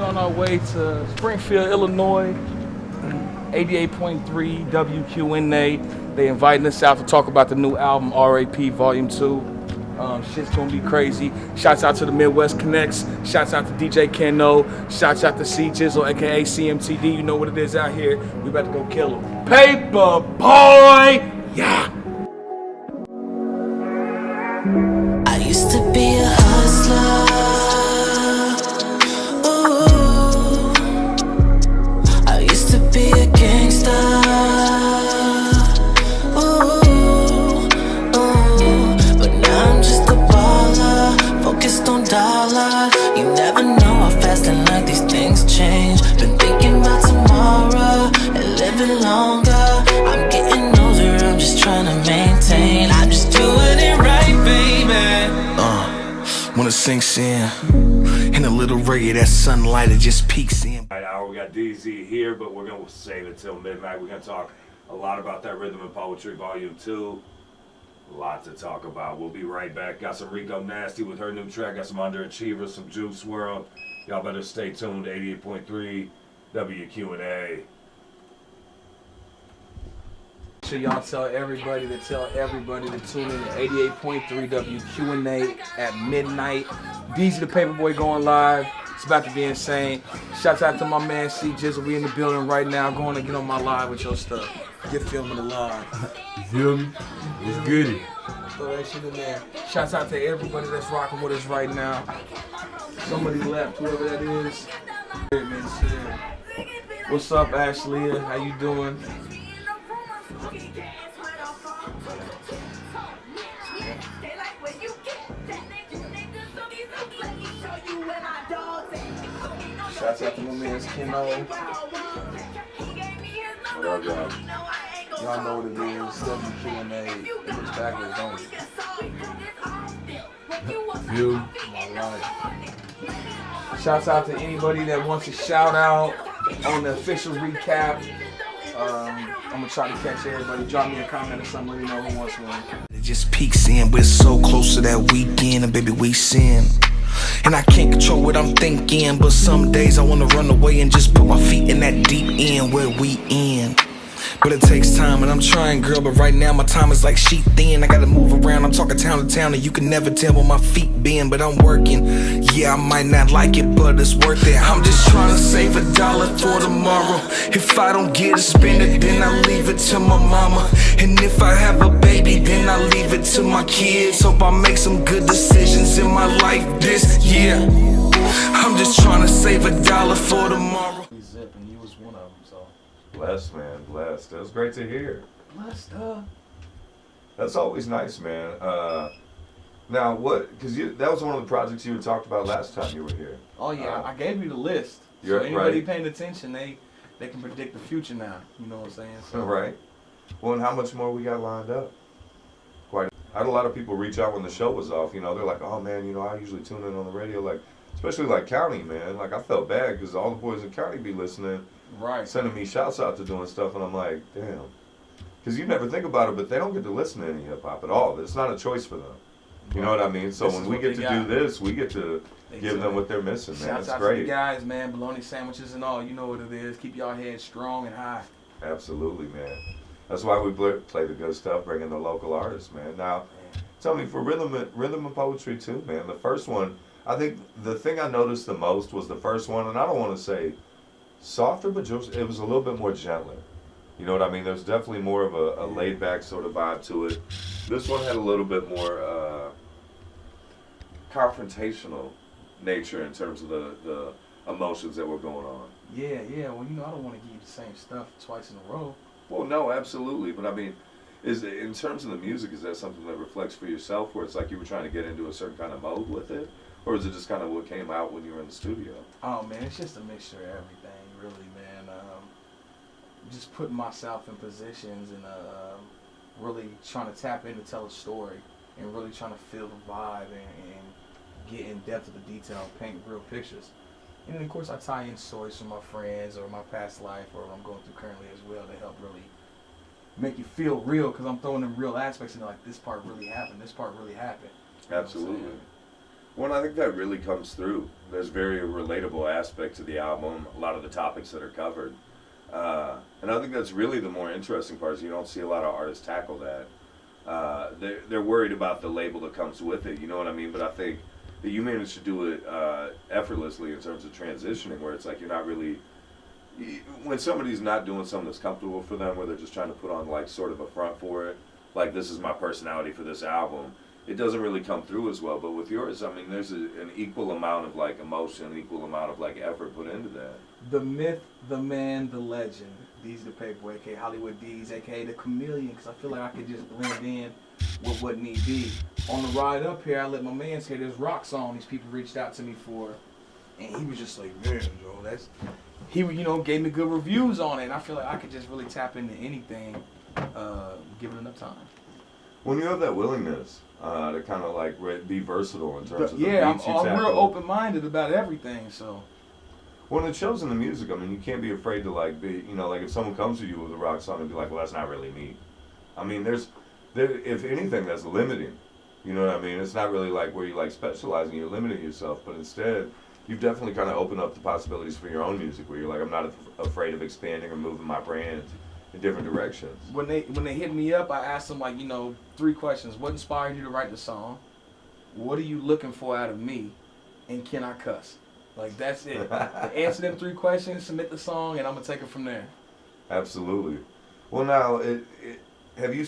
on our way to Springfield, Illinois, 88.3 WQNA. They inviting us out to talk about the new album, RAP Volume 2. Shit's gonna be crazy. Shouts out to the Midwest Connects. Shouts out to DJ Keno. Shouts out to C Jizzle, aka CMTD. You know what it is out here. We about to go kill him. Paper boy! Yeah! I used to be a hustler. Ooh. I used to be a gangster. Ooh. Ooh. But now I'm just a baller, focused on dollars. You never know how fast in life these things change. Been thinking about tomorrow and living longer. I'm getting older, I'm just trying to maintain. I'm just doing it right, baby. When it sinks in, and a little ray of that sunlight, it just peeks in. Right now we got DZ here, but we're gonna save it till midnight. We're gonna talk a lot about that Rhythm and Poetry Volume 2. A lot to talk about. We'll be right back. Got some Rico Nasty with her new track. Got some Underachievers, some Juice WRLD. Y'all better stay tuned to 88.3 WQNA. Make sure y'all tell everybody to tune in to 88.3 WQNA at midnight. DZ the Paperboy going live. It's about to be insane. Shouts out to my man C Jizzle. We in the building right now. Going to get on my live with your stuff. Get filming the live. You feel me? It's goody. Throw that shit in there. Shouts out to everybody that's rocking with us right now. Somebody left, whoever that is. What's up, Ashley? How you doing? Shouts out to my man Keno. What up, y'all? Y'all know what it is. WQNA. It looks backwards, don't it? Feel me? My life. Shouts out to anybody that wants a shout out on the official recap. I'm gonna try to catch everybody. Drop me a comment or something. Let me know who wants one. It just peeks in, we're so close to that weekend, and baby, we sin. And I can't control what I'm thinking, but some days I wanna run away and just put my feet in that deep end where we end. But it takes time, and I'm trying, girl, but right now my time is like sheet thin. I gotta move around, I'm talking town to town, and you can never tell where my feet been, but I'm working. Yeah, I might not like it, but it's worth it. I'm just trying to save $1 for tomorrow. If I don't get it, spend it, then I leave it to my mama. And if I have a baby, then I leave it to my kids. Hope I make some good decisions in my life this year. I'm just trying to save $1 for tomorrow. Zip, and you was one of them, so. Blessed, man. Blessed. That was great to hear. Blessed, That's always nice, man. Now, what? Because that was one of the projects you had talked about last time you were here. Oh yeah, I gave you the list. So You're anybody right. paying attention, they can predict the future now. You know what I'm saying? So. Right. Well, and how much more we got lined up? Quite. I had a lot of people reach out when the show was off. You know, they're like, "Oh man, you know, I usually tune in on the radio, like, especially like County, man. Like, I felt bad because all the boys in County be listening, Right. sending me shouts out to doing stuff, and I'm like, damn. Because you never think about it, but they don't get to listen to any hip hop at all. It's not a choice for them. You know what I mean? So This when is we what get they to got. do this, we get to give them what they're missing, man. Shouts It's out to the great. guys, man. Bologna sandwiches and all. You know what it is. Keep y'all heads strong and high. Absolutely, man. That's why we play the good stuff, bringing the local artists, man. Now, tell me, for rhythm and poetry too, man. The first one, I think the thing I noticed the most was the first one, and I don't want to say softer, but just, it was a little bit more gentler. You know what I mean? There's definitely more of a laid-back sort of vibe to it. This one had a little bit more confrontational nature in terms of the emotions that were going on. Yeah. Well, you know, I don't want to give you the same stuff twice in a row. Well, no, absolutely. But I mean, in terms of the music, is that something that reflects for yourself where it's like you were trying to get into a certain kind of mode with it? Or is it just kind of what came out when you were in the studio? Oh, man, it's just a mixture of everything, really, man. Just putting myself in positions and really trying to tap in to tell a story and really trying to feel the vibe and get in depth of the detail and paint real pictures. And then, of course, I tie in stories from my friends or my past life or what I'm going through currently as well to help really make you feel real, because I'm throwing in real aspects and like, this part really happened, this part really happened. Absolutely. Well, I think that really comes through. There's very relatable aspect to the album. A lot of the topics that are covered, and I think that's really the more interesting part. Is you don't see a lot of artists tackle that. They're worried about the label that comes with it. You know what I mean? But I think that you managed to do it effortlessly in terms of transitioning, where it's like you're not really. When somebody's not doing something that's comfortable for them, where they're just trying to put on like sort of a front for it, like this is my personality for this album, it doesn't really come through as well. But with yours, I mean, there's an equal amount of like emotion, an equal amount of like effort put into that. The myth, the man, the legend. D's the Paperboy, aka Hollywood D's, aka the Chameleon, because I feel like I could just blend in with what need be. On the ride up here, I let my man say there's rock song these people reached out to me for, and he was just like, man, Joe, that's. He, gave me good reviews on it, and I feel like I could just really tap into anything, given enough time. When you have that willingness to kind of like be versatile in terms of the yeah, beats I'm real open-minded about everything. So when it shows in the music, I mean, you can't be afraid to like be, like if someone comes to you with a rock song and be like, well, that's not really me. I mean, if anything, that's limiting. You know what I mean? It's not really like where you like specializing, you're limiting yourself, but instead, you've definitely kind of opened up the possibilities for your own music, where you're like, I'm not afraid of expanding or moving my brand in different directions. When they hit me up, I asked them like, 3 questions. What inspired you to write the song? What are you looking for out of me? And can I cuss? Like, that's it. Answer them 3 questions, submit the song, and I'm gonna take it from there. Absolutely. Well, now, have you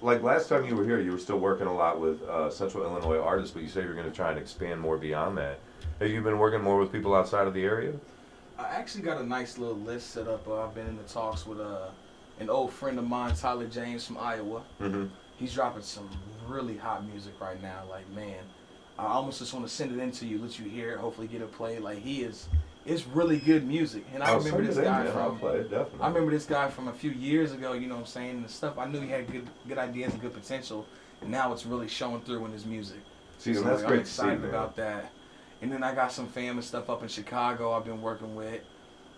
like last time you were here, you were still working a lot with Central Illinois artists, but you say you're going to try and expand more beyond that. Have you been working more with people outside of the area? I actually got a nice little list set up. I've been in the talks with an old friend of mine, Tyler James from Iowa. Mm-hmm. He's dropping some really hot music right now. Like, man, I almost just want to send it in to you, let you hear it, hopefully get it played. Like, it's really good music. And I remember this guy I remember this guy from a few years ago, you know what I'm saying, and the stuff. I knew he had good ideas and good potential, and now it's really showing through in his music. See, so that's like, great I'm excited to see, about that. And then I got some fam and stuff up in Chicago I've been working with.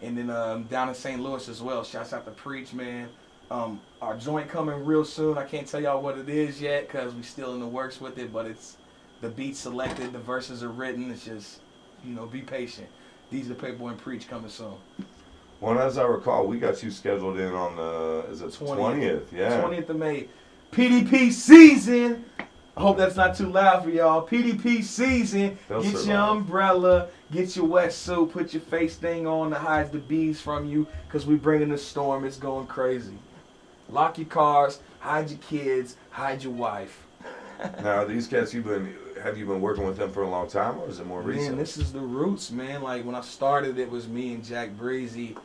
And then down in St. Louis as well. Shouts out to Preach, man. Our joint coming real soon. I can't tell y'all what it is yet because we still in the works with it, but it's the beats selected, the verses are written. It's just, be patient. These are the Paperboy and Preach coming soon. Well, as I recall, we got you scheduled in on the 20th? Yeah. 20th of May. PDP season. I hope that's not too loud for y'all. PDP season. Get your umbrella, get your wetsuit, put your face thing on that hides the bees from you, because we bringing the storm. It's going crazy. Lock your cars, hide your kids, hide your wife. Now, these cats, have you been working with them for a long time, or is it more recent? Man, this is the roots, man. Like, when I started, it was me and Jack Breezy,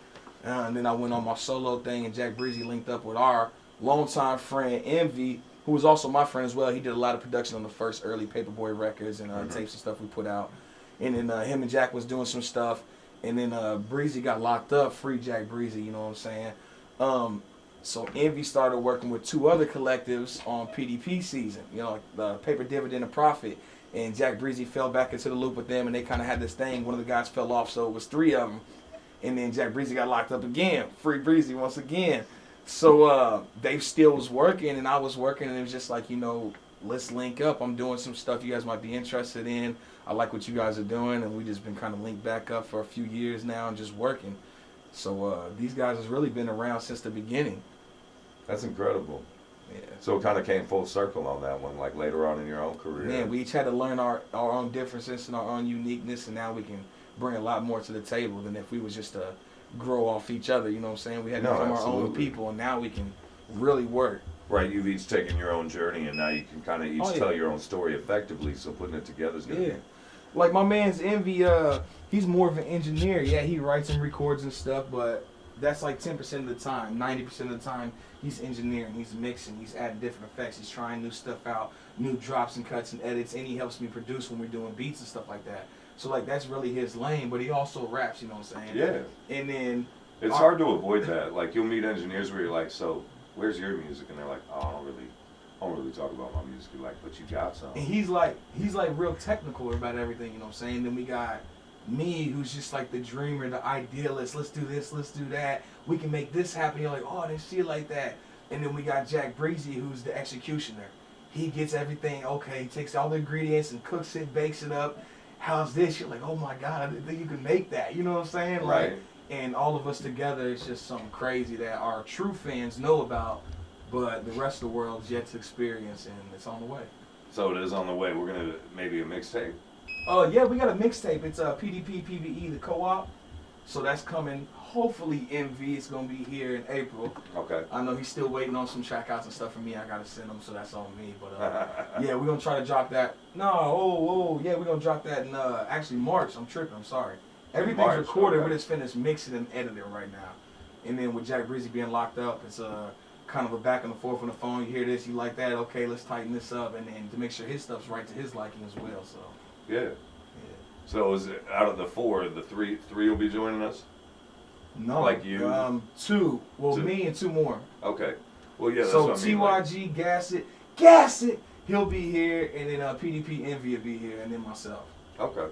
and then I went on my solo thing, and Jack Breezy linked up with our longtime friend, Envy, who was also my friend as well. He did a lot of production on the first early Paperboy records and tapes and stuff we put out. And then him and Jack was doing some stuff, and then Breezy got locked up, free Jack Breezy, you know what I'm saying? So Envy started working with 2 other collectives on PDP season, like the Paper Dividend and Profit. And Jack Breezy fell back into the loop with them, and they kind of had this thing. One of the guys fell off, so it was 3 of them. And then Jack Breezy got locked up again, free Breezy once again. So Dave still was working, and I was working, and it was just like, let's link up. I'm doing some stuff you guys might be interested in. I like what you guys are doing, and we just been kind of linked back up for a few years now and just working. So these guys has really been around since the beginning. That's incredible. Yeah. So it kind of came full circle on that one, like later on in your own career. Man, we each had to learn our own differences and our own uniqueness, and now we can bring a lot more to the table than if we was just to grow off each other, you know what I'm saying? We had to become our own people, and now we can really work. Right, you've each taken your own journey, and now you can kind of each tell your own story effectively, so putting it together is going to be... Like my man's Envy, he's more of an engineer. Yeah, he writes and records and stuff, but that's like 10% of the time. 90% of the time, he's engineering, he's mixing, he's adding different effects, he's trying new stuff out, new drops and cuts and edits, and he helps me produce when we're doing beats and stuff like that. So like that's really his lane, but he also raps, you know what I'm saying? Yeah. And then it's hard to avoid that. Like you'll meet engineers where you're like, so where's your music? And they're like, oh, I don't really talk about my music. You're like, but you got some. And he's like real technical about everything, you know what I'm saying? Then we got me, who's just like the dreamer, the idealist. Let's do this, let's do that. We can make this happen. You're like, oh, I didn't see it like that. And then we got Jack Breezy, who's the executioner. he gets everything. Okay, he takes all the ingredients and cooks it, bakes it up. How's this? You're like, oh my God, I didn't think you could make that. You know what I'm saying? Like, Right. and all of us together, it's just something crazy that our true fans know about, but the rest of the world's yet to experience, and it's on the way. So it is on the way. We're gonna maybe a mixtape. Oh yeah, we got a mixtape. It's PDP PVE, the co-op. So that's coming. Hopefully MV is gonna be here in April. Okay. I know he's still waiting on some track outs and stuff from me. I gotta send them, so that's on me. But yeah, we're gonna try to drop that. No, yeah, we're gonna drop that in actually March. I'm tripping. I'm sorry. Everything's March, recorded. okay. We're just finished mixing and editing right now. And then with Jack Breezy being locked up, it's kind of a back and forth on the phone. You hear this, you like that. Okay, let's tighten this up, and to make sure his stuff's right to his liking as well. So Yeah. So is it out of the four, the three will be joining us? no, Like you? two. Well, Two. me and two more. Okay. Well, yeah. That's So what I mean, like- TYG, Gas It, he'll be here, and then PDP Envy will be here, and then myself. Okay.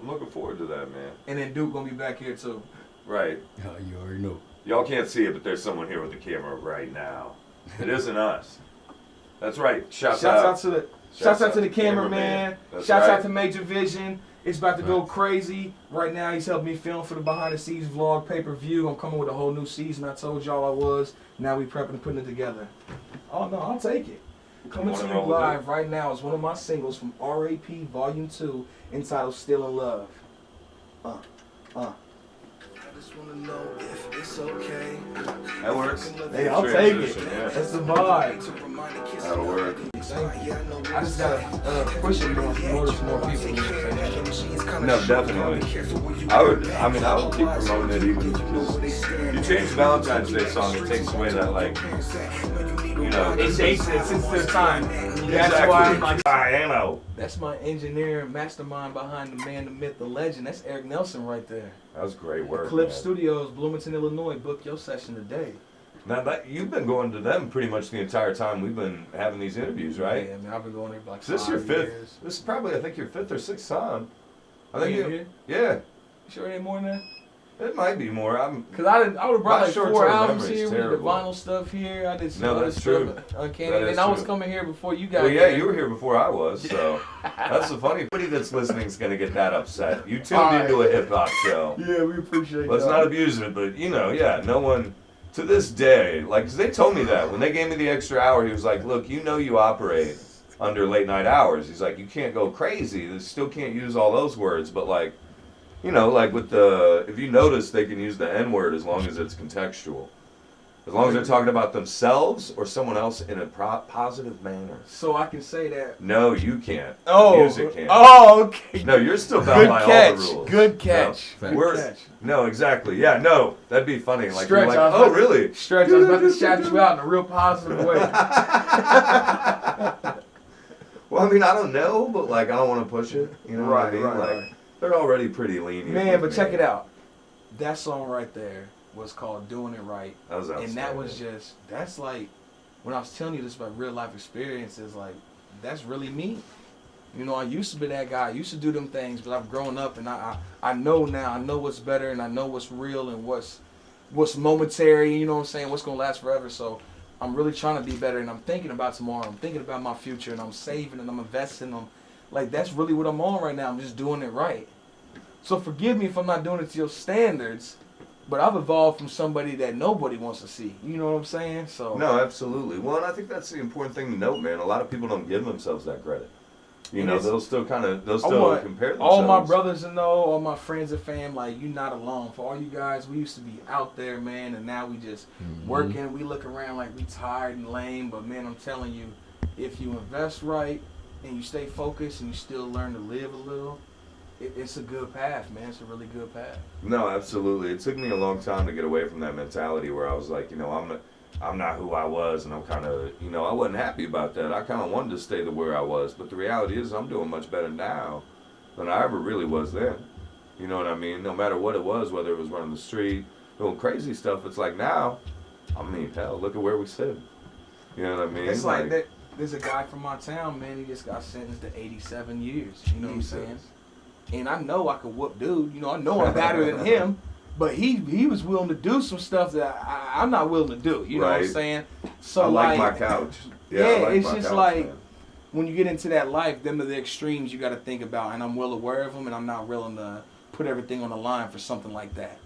I'm looking forward to that, man. And then Duke gonna be back here too. Right. You already know. Y'all can't see it, but there's someone here with the camera right now. It isn't us. That's right. Shouts out. to the cameraman. That's Shouts right. out to Major Vision. It's about to go crazy. Right now, he's helping me film for the behind the scenes vlog pay-per-view. I'm coming with a whole new season. I told y'all I was. Now we prepping and putting it together. Oh no, I'll take it. Coming wanna to you roll with live right now is one of my singles from RAP Volume 2 entitled Still in Love. I just wanna know if it's okay. That works. Hey, I'll take it. Transition, yeah. That's the vibe. That'll work. I just gotta push it more in order for more people to No, definitely. I would keep promoting it even because you change Valentine's Day song, it takes away that, like, you know. It dates it since their time. That's Exactly. why I'm like, I know. that's my engineer and mastermind behind the man, the myth, the legend. That's Eric Nelson right there. That was great work. Clip man. Studios, Bloomington, Illinois. Book your session today. Now that you've been going to them pretty much the entire time we've been having these interviews, right? Yeah, man, I've been going there for like Is this 5 your fifth? years. This is probably, I think, your fifth or sixth time. I You think in here? yeah, You sure it ain't more than that? it might be more. Cause I would have brought My like 4 short-term albums memory's here. We did the terrible. vinyl stuff here. I did some No, other that's stuff. true. Uncanny. That is And I was true. coming here before you got Well, yeah, here. you were here before I was, so that's the funny. Anybody that's listening is gonna get that upset. You tuned All right. into a hip hop show. Yeah, we appreciate Let's that. not abuse it, but you know, yeah, no one to this day, like, 'cause they told me that when they gave me the extra hour, he was like, "Look, you know, you operate under late night hours." He's like, "You can't go crazy. You still can't use all those words, but like, you know, like with the, if you notice, they can use the N word as long as it's contextual, as long as they're talking about themselves or someone else in a positive manner." So I can say that. No, you can't. Oh, Music can't. oh, okay. No, you're still bound Good by catch. all the rules. Good catch. No, Good we're- catch. No, exactly. Yeah, no, that'd be funny. Like, Stretch, you're like, I was oh, about to- really? Stretch, I was about to shout you out in a real positive way. Well, I mean, I don't know, but like, I don't want to push it. You know what I Right, mean? right, Like, right. they're already pretty lenient. Man, with but check me. it out. That song right there was called Doing It Right. That was And that was outstanding. just, that's like, when I was telling you this about real life experiences, like, that's really me. You know, I used to be that guy. I used to do them things, but I've grown up and I know now. I know what's better and I know what's real and what's momentary, you know what I'm saying, what's going to last forever. So I'm really trying to be better and I'm thinking about tomorrow. I'm thinking about my future and I'm saving and I'm investing. Like, that's really what I'm on right now. I'm just doing it right. So forgive me if I'm not doing it to your standards, but I've evolved from somebody that nobody wants to see. You know what I'm saying? So No, absolutely. Well, and I think that's the important thing to note, man. A lot of people don't give themselves that credit. You And know, it's- they'll still I want compare themselves. all my brothers to know, all my friends and fam, like, you're not alone. For all you guys, we used to be out there, man, and now we just working. We look around like we tired and lame, but man, I'm telling you, if you invest right and you stay focused and you still learn to live a little, it's a good path, man. It's a really good path. No, absolutely. It took me a long time to get away from that mentality where I was like, you know, I'm not who I was, and I'm kind of, you know, I wasn't happy about that. I kind of wanted to stay where I was, but the reality is I'm doing much better now than I ever really was then. You know what I mean? No matter what it was, whether it was running the street, doing crazy stuff, it's like now, I mean, hell, look at where we sit. You know what I mean? It's like that. There's a guy from my town, man. He just got sentenced to 87 years. You know what I'm saying? And I know I could whoop dude. You know, I know I'm better than him. But he was willing to do some stuff that I'm not willing to do. You know what I'm Right. saying? So I like my like couch. Yeah, I like it's Buck just Owls, like man. when you get into that life, them are the extremes you got to think about, and I'm well aware of them, and I'm not willing to put everything on the line for something like that.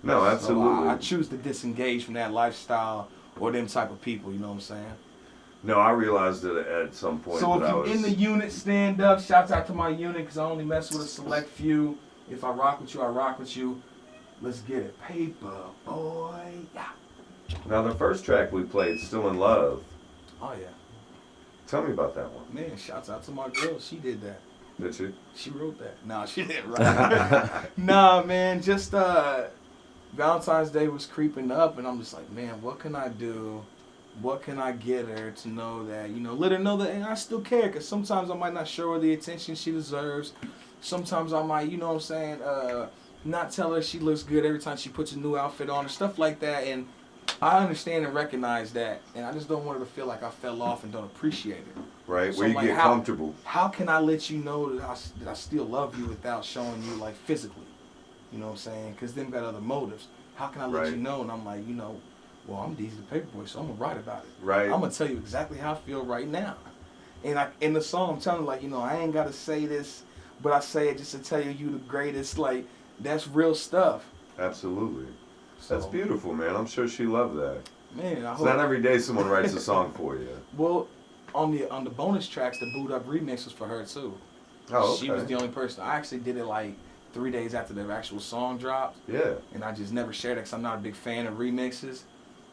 No, absolutely. So I choose to disengage from that lifestyle or them type of people. You know what I'm saying? No, I realized it at some point. So that if I you was in the unit, stand up. Shouts out to my unit because I only mess with a select few. If I rock with you, I rock with you. Let's get it, paper boy. Yeah. Now the first track we played, "Still in Love." Oh yeah. Tell me about that one. Man, shouts out to my girl. She did that. Did you? She wrote that. Nah, she didn't write. Nah, man, just Valentine's Day was creeping up, and I'm just like, man, what can I do? What can I get her to know that, let her know that, and I still care, because sometimes I might not show her the attention she deserves. Sometimes I might, not tell her she looks good every time she puts a new outfit on and stuff like that, and I understand and recognize that, and I just don't want her to feel like I fell off and don't appreciate it. Right, So where you like, get comfortable. How can I let you know that I still love you without showing you, like, physically? You know what I'm saying? Because them got other motives. How can I let you know? And I'm like, well, I'm Deezy the Paperboy, so I'm going to write about it. Right. I'm going to tell you exactly how I feel right now. And in the song, I'm telling her, like, I ain't got to say this, but I say it just to tell you the greatest. Like, that's real stuff. Absolutely. So, That's beautiful, man. I'm sure she loved that. Man, I It's hope. not every day someone writes a song for you. Well, on the bonus tracks, the Boot Up remix was for her, too. Oh, okay. She was the only person. I actually did it, like, 3 days after the actual song dropped. Yeah. And I just never shared it because I'm not a big fan of remixes.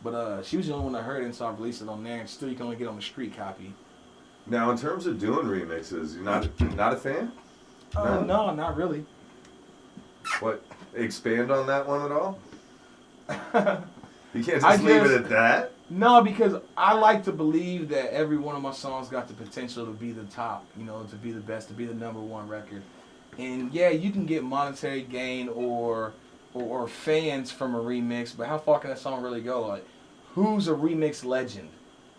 But she was the only one that heard it, and so I released it on there. And still, you can only get on the street copy. Now, in terms of doing remixes, you're not a fan? No, not really. What? Expand on that one at all? You can't just leave it at that? No, because I like to believe that every one of my songs got the potential to be the top, to be the best, to be the #1 record. And yeah, you can get monetary gain or fans from a remix, but how far can that song really go? Like, who's a remix legend?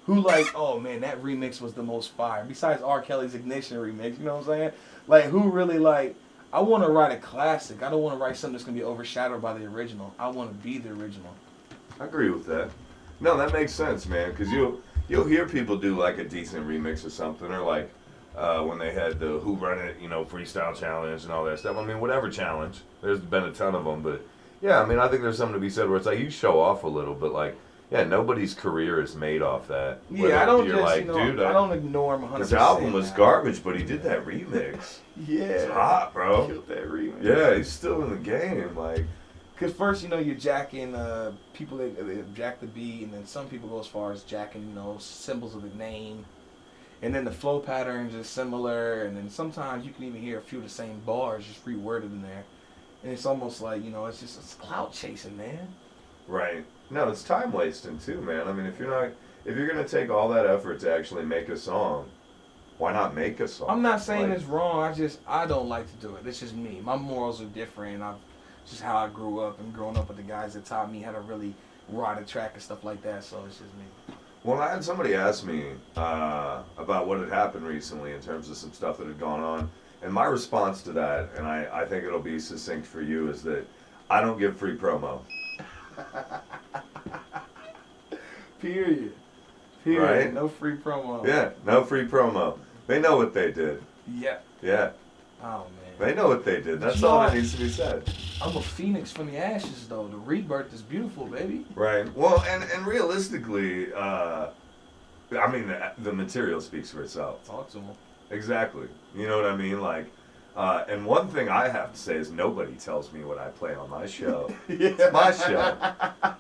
Who oh man, that remix was the most fire. Besides R. Kelly's Ignition remix, you know what I'm saying? Like, who really I want to write a classic. I don't want to write something that's going to be overshadowed by the original. I want to be the original. I agree with that. No, that makes sense, man, because you'll hear people do like a decent remix or something, or like when they had the Who Run It, freestyle challenge and all that stuff. I mean, whatever challenge. There's been a ton of them, but yeah, I mean, I think there's something to be said where it's like you show off a little, but like, yeah, nobody's career is made off that. Yeah, I don't you're just, dude, I don't ignore him 100%. His album was garbage, but he did that remix. Yeah. It's hot, bro. Killed that remix. Yeah, he's still in the game, like. Because first, you're jacking people that jack the beat, and then some people go as far as jacking, symbols of the name. And then the flow patterns are similar, and then sometimes you can even hear a few of the same bars just reworded in there. And it's almost like, it's clout chasing, man. Right. No, it's time wasting too, man. I mean, if you're gonna take all that effort to actually make a song, why not make a song? I'm not saying it's wrong. I don't like to do it. It's just me. My morals are different. It's just how I grew up, and growing up with the guys that taught me how to really ride a track and stuff like that. So it's just me. Well, I had somebody ask me about what had happened recently in terms of some stuff that had gone on, and my response to that, and I think it'll be succinct for you, is that I don't give free promo. Period. Right? No free promo. Yeah, no free promo. They know what they did. Yeah. Yeah. Oh, man. They know what they did. That's all that needs to be said. I'm a phoenix from the ashes, though. The rebirth is beautiful, baby. Right. Well, and realistically, I mean, the material speaks for itself. Talk to him. Exactly. You know what I mean? Like, and one thing I have to say is nobody tells me what I play on my show. It's my show.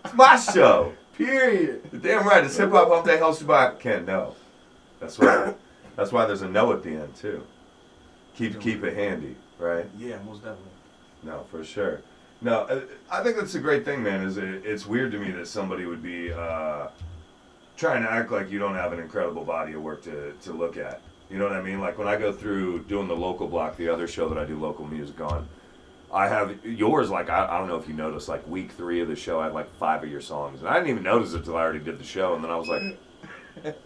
It's my show. Period. You're damn right. It's Hip Hop Hump Day hosted by Ken. No. That's why there's a no at the end, too. Keep it handy, right? Yeah, most definitely. No, for sure. No, I think that's a great thing, man. It's weird to me that somebody would be trying to act like you don't have an incredible body of work to look at. You know what I mean? Like when I go through doing the local block, the other show that I do local music on, I have yours. Like I don't know if you noticed, like week 3 of the show, I had like 5 of your songs, and I didn't even notice it until I already did the show, and then I was like, they're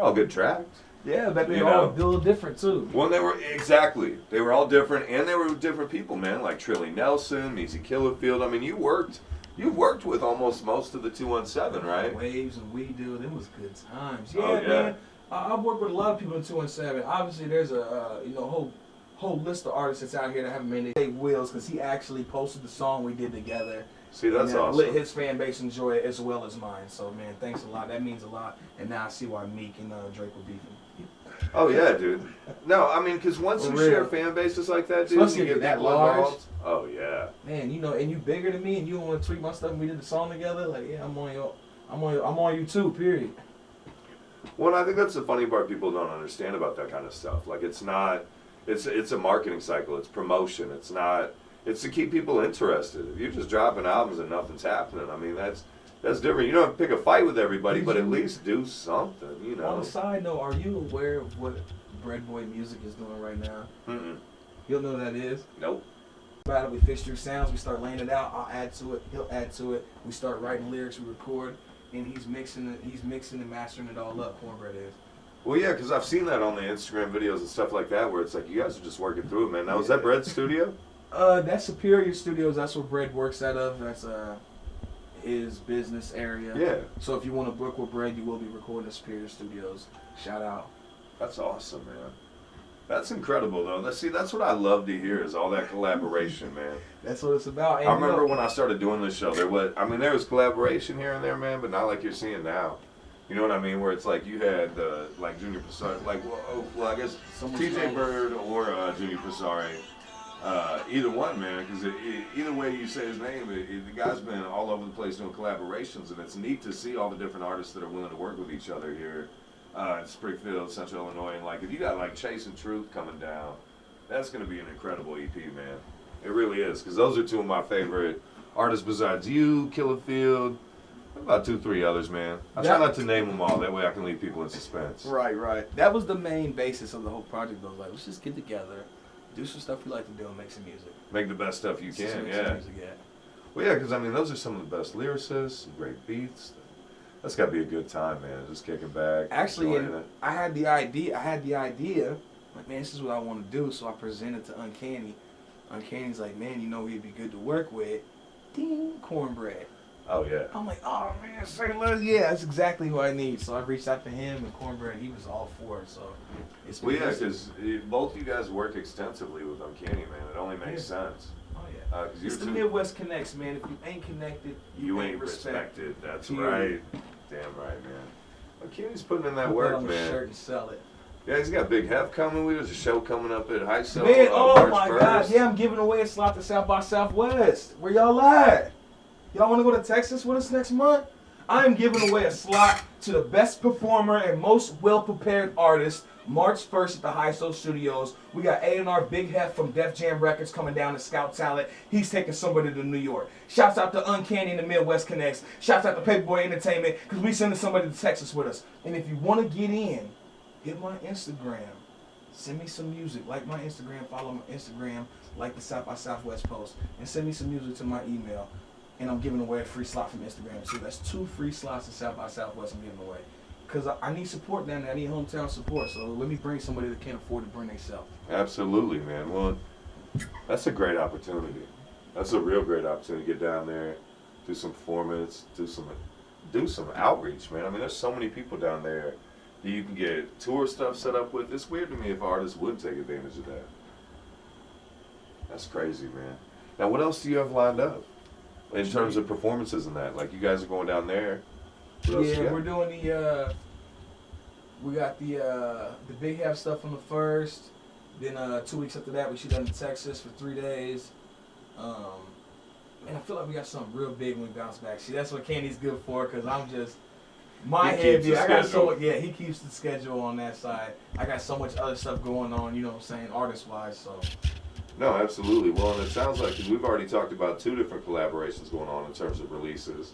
all good tracks. Yeah, but they're all a little different too. Well, they were all different, and they were different people, man. Like Trilly Nelson, Meezy Killerfield. I mean, you worked You've worked with almost most of the 217, right? Waves and We Do, them was good times. Oh, yeah. Man. I've worked with a lot of people in 217. Obviously, there's a whole list of artists that's out here that haven't made it. Wills, because he actually posted the song we did together. See, that's and awesome. Let his fan base enjoy it as well as mine. So, man, thanks a lot. That means a lot. And now I see why Meek and Drake were beefing. Oh yeah, dude. No, I mean, because once For you real. share fan bases like that, dude, Especially you if you're get that people large. involved. Oh yeah. Man, and you bigger than me, and you don't want to tweet my stuff. And we did the song together. Like, yeah, I'm on you too. Period. Well, I think that's the funny part people don't understand about that kind of stuff. Like, it's not. It's a marketing cycle. It's promotion. It's not. It's to keep people interested. If you're just dropping albums and nothing's happening, I mean, that's different. You don't have to pick a fight with everybody, but at least do something. You know. On a side note, are you aware of what Bread Boy Music is doing right now? Mm-mm. You'll know what that is. Nope. About it, we fix through sounds. We start laying it out. I'll add to it. He'll add to it. We start writing lyrics. We record, and he's mixing it. He's mixing and mastering it all up. Cornbread is. Well, yeah, because I've seen that on the Instagram videos and stuff like that, where it's like you guys are just working through it, man. Now, is that Bread's studio? That's Superior Studios. That's where Bread works out of. That's his business area. Yeah. So if you want to book with Bread, you will be recording at Superior Studios. Shout out. That's awesome, man. That's incredible, though. That's what I love to hear is all that collaboration, man. That's what it's about. And I remember when I started doing this show, there was collaboration here and there, man, but not like you're seeing now. You know what I mean? Where it's like you had like Junior Pasari, like I guess TJ Bird or Junior Pasari, either one, man. Because either way you say his name, the guy's been all over the place doing collaborations, and it's neat to see all the different artists that are willing to work with each other here in Springfield, Central Illinois. And like if you got like Chasing Truth coming down, that's gonna be an incredible EP, man. It really is, because those are two of my favorite artists besides you, Killerfield. About 2-3 others, man. I try not to name them all. That way I can leave people in suspense. Right. That was the main basis of the whole project. Though, like, let's just get together, do some stuff we like to do, and make some music. Make the best stuff you can, Make yeah. some music, yeah. Well, yeah, because I mean, those are some of the best lyricists, some great beats. That's got to be a good time, man. Just kicking back. Actually, enjoying it. I had the idea. Like, man, this is what I want to do. So I presented to Uncanny. Uncanny's like, man, you know, he'd be good to work with. Ding, Cornbread. Oh yeah. I'm like, oh man, say less. Yeah, that's exactly who I need. So I reached out to him and Cornbread. He was all for it. So it's Well, yeah, because both you guys work extensively with Uncanny, man. It only makes sense. Oh yeah. 'Cause It's the Midwest Connects, man. If you ain't connected, You ain't respected. That's Period. right. Damn right, man. Uncanny's putting in that Put work, on a man. shirt and sell it. Yeah, he's got Big Hef coming. There's a show coming up at High Cell. Man, oh March my 1st. God. Yeah, I'm giving away a slot to South by Southwest. Where y'all at? Y'all want to go to Texas with us next month? I am giving away a slot to the best performer and most well-prepared artist March 1st at the High Soul Studios. We got A&R Big Hef from Def Jam Records coming down to scout talent. He's taking somebody to New York. Shouts out to Uncanny and the Midwest Connects. Shouts out to Paperboy Entertainment, because we sending somebody to Texas with us. And if you want to get in, hit my Instagram. Send me some music. Like my Instagram, follow my Instagram, like the South by Southwest post, and send me some music to my email. And I'm giving away a free slot from Instagram too. That's 2 free slots to South by Southwest I'm giving away. Because I need support down there. I need hometown support. So let me bring somebody that can't afford to bring themselves. Absolutely, man. Well, that's a great opportunity. That's a real great opportunity to get down there, do some performance, do some outreach, man. I mean, there's so many people down there that you can get tour stuff set up with. It's weird to me if artists wouldn't take advantage of that. That's crazy, man. Now, what else do you have lined up in terms of performances and that? Like, you guys are going down there. What else you Yeah, got? we're doing we got the Big Half stuff on the 1st. Then 2 weeks after that, we shoot out in Texas for 3 days. And I feel like we got something real big when we bounce back. See, that's what Candy's good for, because I'm just, my He head, keeps the I got so schedule. much, yeah, he keeps the schedule on that side. I got so much other stuff going on, you know what I'm saying, artist-wise, so. No, absolutely. Well, and it sounds like, because we've already talked about 2 different collaborations going on in terms of releases.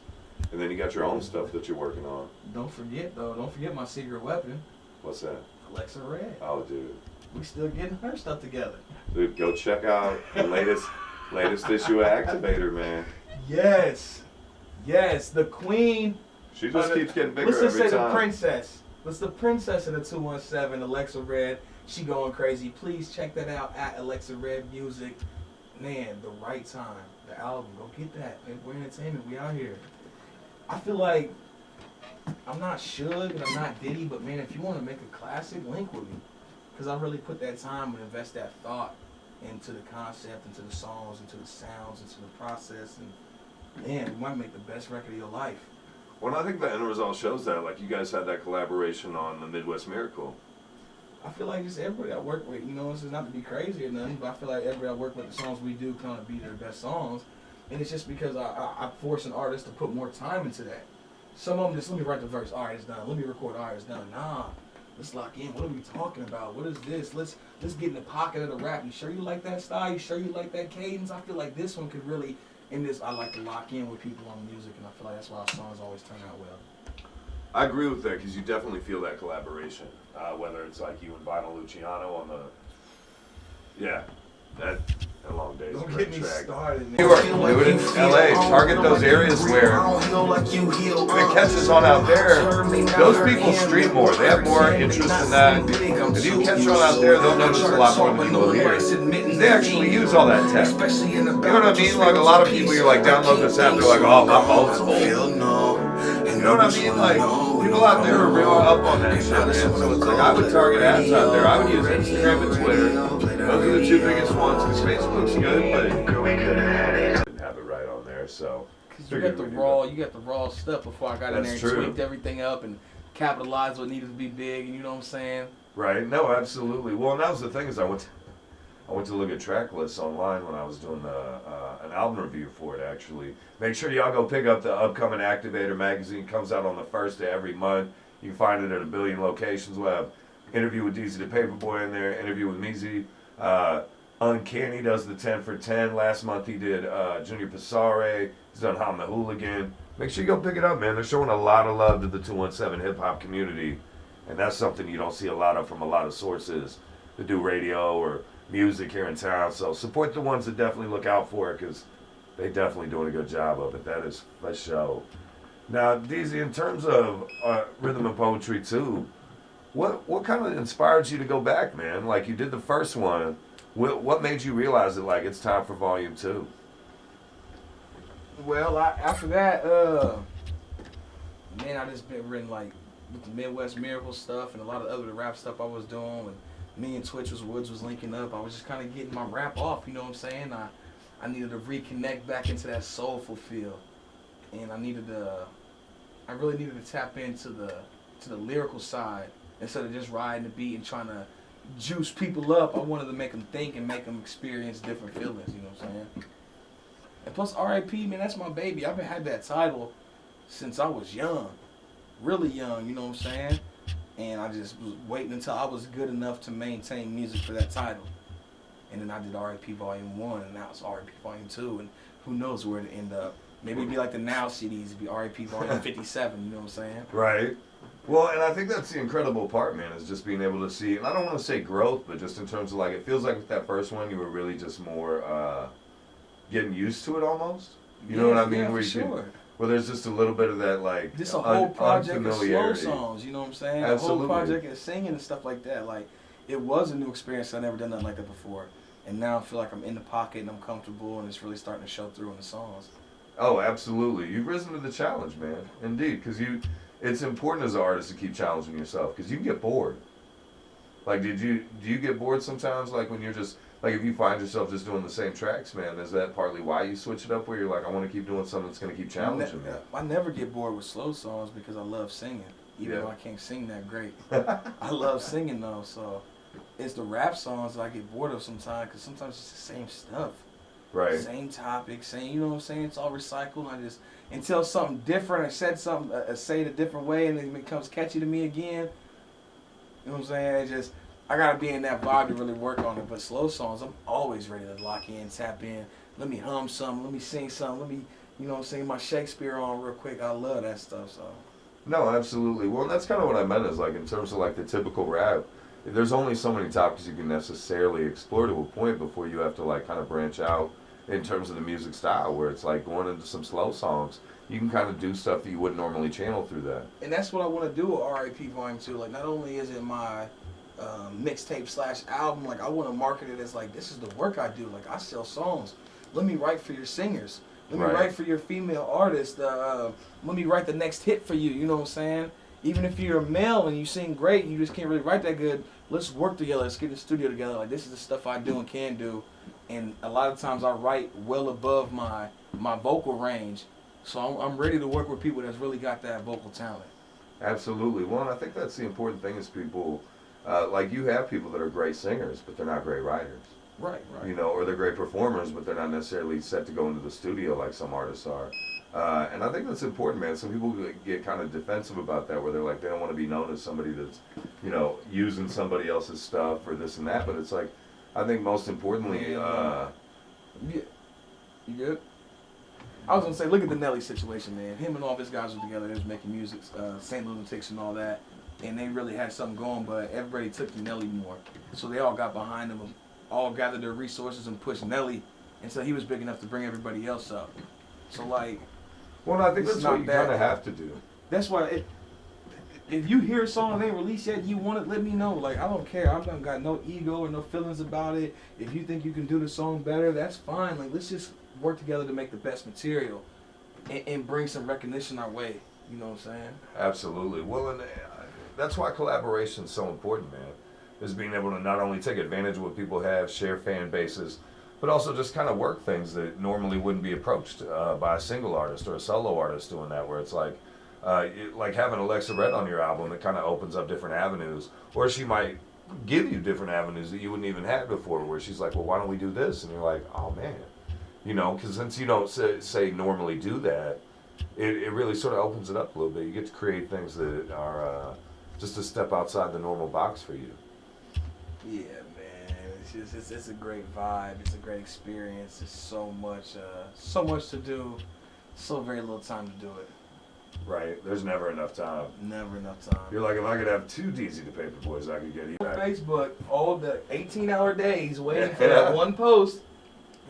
And then you got your own stuff that you're working on. Don't forget my secret weapon, What's that? Alexa Red. Oh, dude. We still getting her stuff together. Dude, go check out the latest issue of Activator, man. Yes, the queen. She just keeps getting bigger Let's just every say time. the princess. What's the princess of the 217, Alexa Red? She going crazy. Please check that out at Alexa Red Music. man, the right time, the album, go get that. Man, we're entertainment, we out here. I feel like I'm not Suge and I'm not Diddy, but man, if you want to make a classic, link with me. Because I really put that time and invest that thought into the concept, into the songs, into the sounds, into the process, and man, we might make the best record of your life. Well, I think the end result shows that. Like, you guys had that collaboration on the Midwest Miracle. I feel like just everybody I work with, you know, it's not to be crazy or nothing, but I feel like everybody I work with, the songs we do kind of be their best songs. And it's just because I force an artist to put more time into that. Some of them just, let me write the verse, all right, it's done. Let me record, all right, it's done. Nah, let's lock in. What are we talking about? What is this? Let's get in the pocket of the rap. You sure you like that style? You sure you like that cadence? I feel like this one could really, in this, I like to lock in with people on music, and I feel like that's why our songs always turn out well. I agree with that because you definitely feel that collaboration. Whether it's like you and Vinyl Luciano on the, that long days. Don't great get me track. started, man. New York, do it in LA. Target those areas where it catches on out there. Those people stream more. They have more interest in that. If you catch on out there, they'll notice a lot more than you will here. They actually use all that tech. You know what I mean? Like a lot of people, you're like, download this app. They're like, oh, my phone's full. You know what I mean? Like, people out there are real up on that shit, man. So it's like, I would target ads out there. I would use Instagram and Twitter. Those are the two biggest ones, because Facebook's good, but didn't have it right on there, so. Cause you got the raw stuff before I got in there and That's true. tweaked everything up and capitalized what needed to be big, you know what I'm saying? Right, no, absolutely. Well, and that was the thing is I went to look at track lists online when I was doing an album review for it, actually. Make sure y'all go pick up the upcoming Activator magazine. It comes out on the first of every month. You can find it at a billion locations. We'll have interview with DZ the Paperboy in there, interview with Meezy. Uncanny does the 10 for 10. Last month he did Junior Passare. He's done Ham the Hooligan. Make sure you go pick it up, man. They're showing a lot of love to the 217 hip-hop community. And that's something you don't see a lot of from a lot of sources that do radio or music here in town. So support the ones that definitely look out for it, because they definitely doing a good job of it. That is for sure. Now, DZ, in terms of rhythm and poetry too, what kind of inspired you to go back, man? Like, you did the first one. What made you realize that, like, it's time for volume 2? Well, after that, man, I just been written like with the Midwest Miracle stuff and a lot of other rap stuff I was doing. And me and Woods was linking up. I was just kind of getting my rap off, you know what I'm saying? I needed to reconnect back into that soulful feel, and I really needed to tap into the lyrical side instead of just riding the beat and trying to juice people up. I wanted to make them think and make them experience different feelings, you know what I'm saying? And plus, R.I.P., man, that's my baby. I've had that title since I was young, really young, you know what I'm saying? And I just was waiting until I was good enough to maintain music for that title. And then I did R.I.P. Volume 1, and now it's R.I.P. Volume 2, and who knows where it'll end up. Maybe it'd be like the Now CDs, it'd be R.I.P. Volume 57, you know what I'm saying? Right. Well, and I think that's the incredible part, man, is just being able to see, and I don't want to say growth, but just in terms of, like, it feels like with that first one, you were really just more getting used to it almost. You know what I mean? Yeah, where for you sure. where there's just a little bit of that, like, Just a whole project of slow unfamiliarity. songs, you know what I'm saying? Absolutely. A whole project of singing and stuff like that. Like, it was a new experience. I've never done nothing like that before. And now I feel like I'm in the pocket and I'm comfortable, and it's really starting to show through in the songs. Oh, absolutely. You've risen to the challenge, man. Indeed, because it's important as an artist to keep challenging yourself, because you can get bored. Like, do you get bored sometimes, like, when you're just, like, if you find yourself just doing the same tracks, man, is that partly why you switch it up, where you're like, I want to keep doing something that's going to keep challenging me? I never get bored with slow songs because I love singing, even Yeah. though I can't sing that great. I love singing, though, so it's the rap songs that I get bored of sometimes, because sometimes it's the same stuff. Right. Same topic, same, you know what I'm saying? It's all recycled. I just, until something different, I said something, say it a different way, and it becomes catchy to me again. You know what I'm saying? I gotta be in that vibe to really work on it. But slow songs, I'm always ready to lock in, tap in. Let me hum something, let me sing something, let me, you know what I'm saying, my Shakespeare on real quick. I love that stuff, so. No, absolutely. Well, that's kind of what I meant is, like, in terms of, like, the typical rap, there's only so many topics you can necessarily explore to a point before you have to, like, kind of branch out in terms of the music style, where it's like going into some slow songs. You can kind of do stuff that you wouldn't normally channel through that. And that's what I want to do with R.I.P. Volume 2. Like, not only is it my mixtape / album. Like I want to market it as like this is the work I do. Like I sell songs. Let me write for your singers. Let me Right. write for your female artists. Let me write the next hit for you. You know what I'm saying? Even if you're a male and you sing great, you just can't really write that good. Let's work together. Let's get in the studio together. Like this is the stuff I do and can do. And a lot of times I write well above my vocal range. So I'm ready to work with people that's really got that vocal talent. Absolutely. Well, and I think that's the important thing is people, like you have people that are great singers, but they're not great writers. Right. You know, or they're great performers, but they're not necessarily set to go into the studio like some artists are. And I think that's important, man. Some people get kind of defensive about that, where they're like, they don't want to be known as somebody that's, you know, using somebody else's stuff or this and that. But it's like, I think most importantly, Yeah. You good? I was gonna say, look at the Nelly situation, man. Him and all of his guys were together. They was making music, Saint Lunatics and all that, and they really had something going. But everybody took to Nelly more, so they all got behind him, all gathered their resources and pushed Nelly until he was big enough to bring everybody else up. So like, well, I think It's that's not what you bad. kind of have to do. that's why if you hear a song and ain't released yet, you want it, let me know. Like I don't care. I've not got no ego or no feelings about it. If you think you can do the song better, that's fine. Like let's just work together to make the best material and bring some recognition our way. You know what I'm saying? Absolutely. Well, and that's why collaboration is so important, man. Is being able to not only take advantage of what people have, share fan bases, but also just kind of work things that normally wouldn't be approached by a single artist or a solo artist doing that, where it's like having Alexa Red on your album, it kind of opens up different avenues, or she might give you different avenues that you wouldn't even have before, where she's like, well, why don't we do this? And you're like, oh man, you know, because since you don't say normally do that, it really sort of opens it up a little bit. You get to create things that are just a step outside the normal box for you. Yeah, man. It's a great vibe. It's a great experience. There's so much to do. So very little time to do it. Right. There's never enough time. Never enough time. You're like, if I could have 2 DZ the Paper Boys, I could get you. Facebook, all the 18-hour days waiting for that one post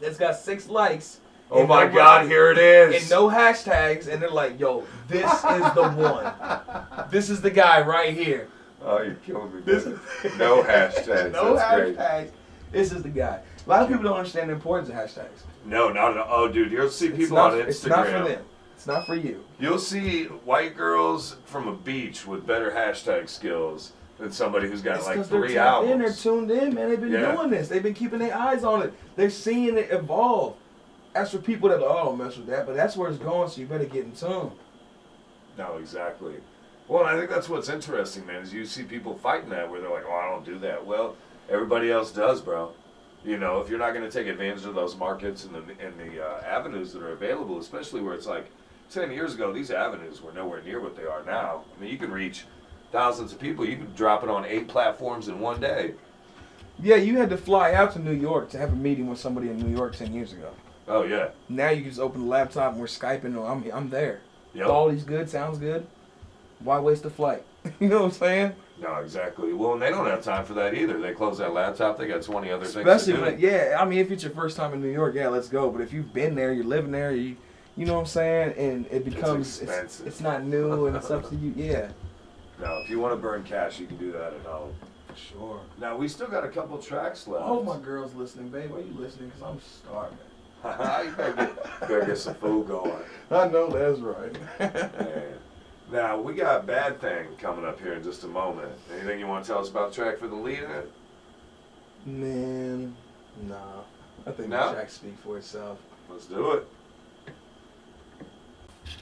that's got 6 likes. Oh and my no- God, here it is. And no hashtags, and they're like, yo, this is the one. This is the guy right here. Oh, you're killing me. This Man. No hashtags. No That's great. hashtags. This is the guy. A lot of people don't understand the importance of hashtags. No, not at all. Oh, dude, you'll see It's people not, on Instagram. it's not for them. It's not for you. You'll see white girls from a beach with better hashtag skills than somebody who's got It's like 'cause they're 3 tapped in, albums. they're tuned in, man. They've been Yeah. doing this. They've been keeping their eyes on it. They're seeing it evolve. As for people that, oh, don't mess with that, but that's where it's going, so you better get in tune. No, exactly. Well, and I think that's what's interesting, man, is you see people fighting that where they're like, oh, I don't do that. Well, everybody else does, bro. You know, if you're not going to take advantage of those markets and the avenues that are available, especially where it's like 10 years ago, these avenues were nowhere near what they are now. I mean, you can reach thousands of people. You can drop it on 8 platforms in one day. Yeah, you had to fly out to New York to have a meeting with somebody in New York 10 years ago. Oh, yeah. Now you can just open the laptop and we're Skyping, or I'm there. Yep. Quality's good, sounds good. Why waste the flight? You know what I'm saying? No, exactly. Well, and they don't have time for that either. They close that laptop. They got 20 other things Especially to do. when, yeah, I mean, if it's your first time in New York, yeah, let's go. But if you've been there, you're living there, you know what I'm saying? And it becomes, expensive. it's not new and it's up to you. Yeah. No, if you want to burn cash, you can do that at home. For sure. Now, we still got a couple tracks left. I hope my girl's listening, babe. Are you listening? Because I'm starving. You better get some food going. I know that's right. Man. Now, we got Bad Thing coming up here in just a moment. Anything you want to tell us about the track for the lead in? Man, nah. I think No? the track speak for itself. Let's do it.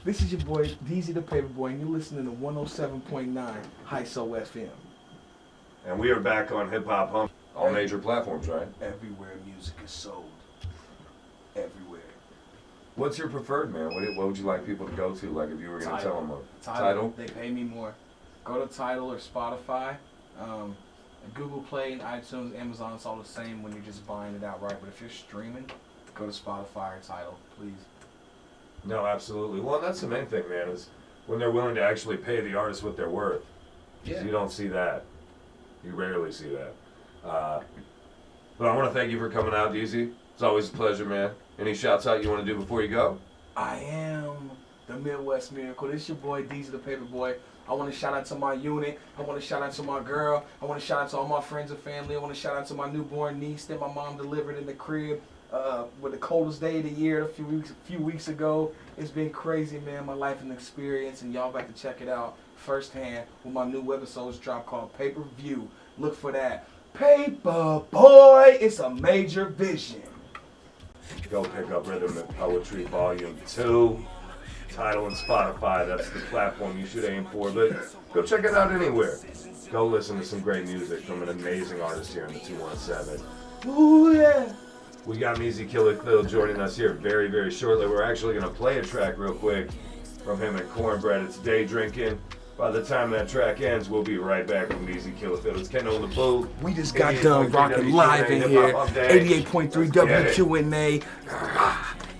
This is your boy, DZ the Paperboy, and you're listening to 107.9 Hi-So FM. And we are back on Hip Hop Hum. All major platforms, right? Everywhere music is sold. Everywhere. What's your preferred, man? What would you like people to go to? Like if you were going to tell them a title? They pay me more. Go to Tidal or Spotify. Google Play and iTunes, Amazon, it's all the same when you're just buying it outright. But if you're streaming, go to Spotify or Tidal, please. No, absolutely. Well, that's the main thing, man, is when they're willing to actually pay the artist what they're worth. 'Cause you don't see that. You rarely see that. But I want to thank you for coming out, DZ. It's always a pleasure, man. Any shouts out you want to do before you go? I am the Midwest Miracle. This your boy, DZ the Paperboy. I want to shout out to my unit. I want to shout out to my girl. I want to shout out to all my friends and family. I want to shout out to my newborn niece that my mom delivered in the crib with the coldest day of the year a few weeks ago. It's been crazy, man, my life and experience, and y'all got to check it out firsthand when my new webisodes drop called Paperview. Look for that. Paper Boy, it's a major vision. Go pick up Rhythm and Poetry Volume 2. Tidal and Spotify, that's the platform you should aim for. But go check it out anywhere. Go listen to some great music from an amazing artist here in the 217. Ooh, yeah. We got Measy Killer Phil joining us here very, very shortly. We're actually going to play a track real quick from him and Cornbread. It's Day Drinking. By the time that track ends, we'll be right back with Measy Killer Phil. It's Ken on the booth. We just got done rocking live in here. 88.3 WQNA.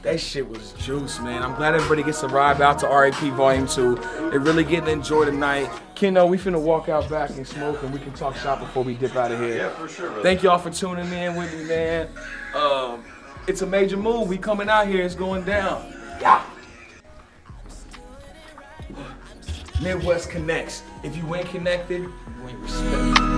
That shit was juice, man. I'm glad everybody gets to ride out to RAP Volume 2. They're really getting to enjoy the night. Keno, we finna walk out back and smoke, and we can talk shop before we dip out of here. Yeah, for sure, brother. Thank y'all for tuning in with me, man. It's a major move. We coming out here. It's going down. Yeah. Midwest connects. If you ain't connected, you ain't respected.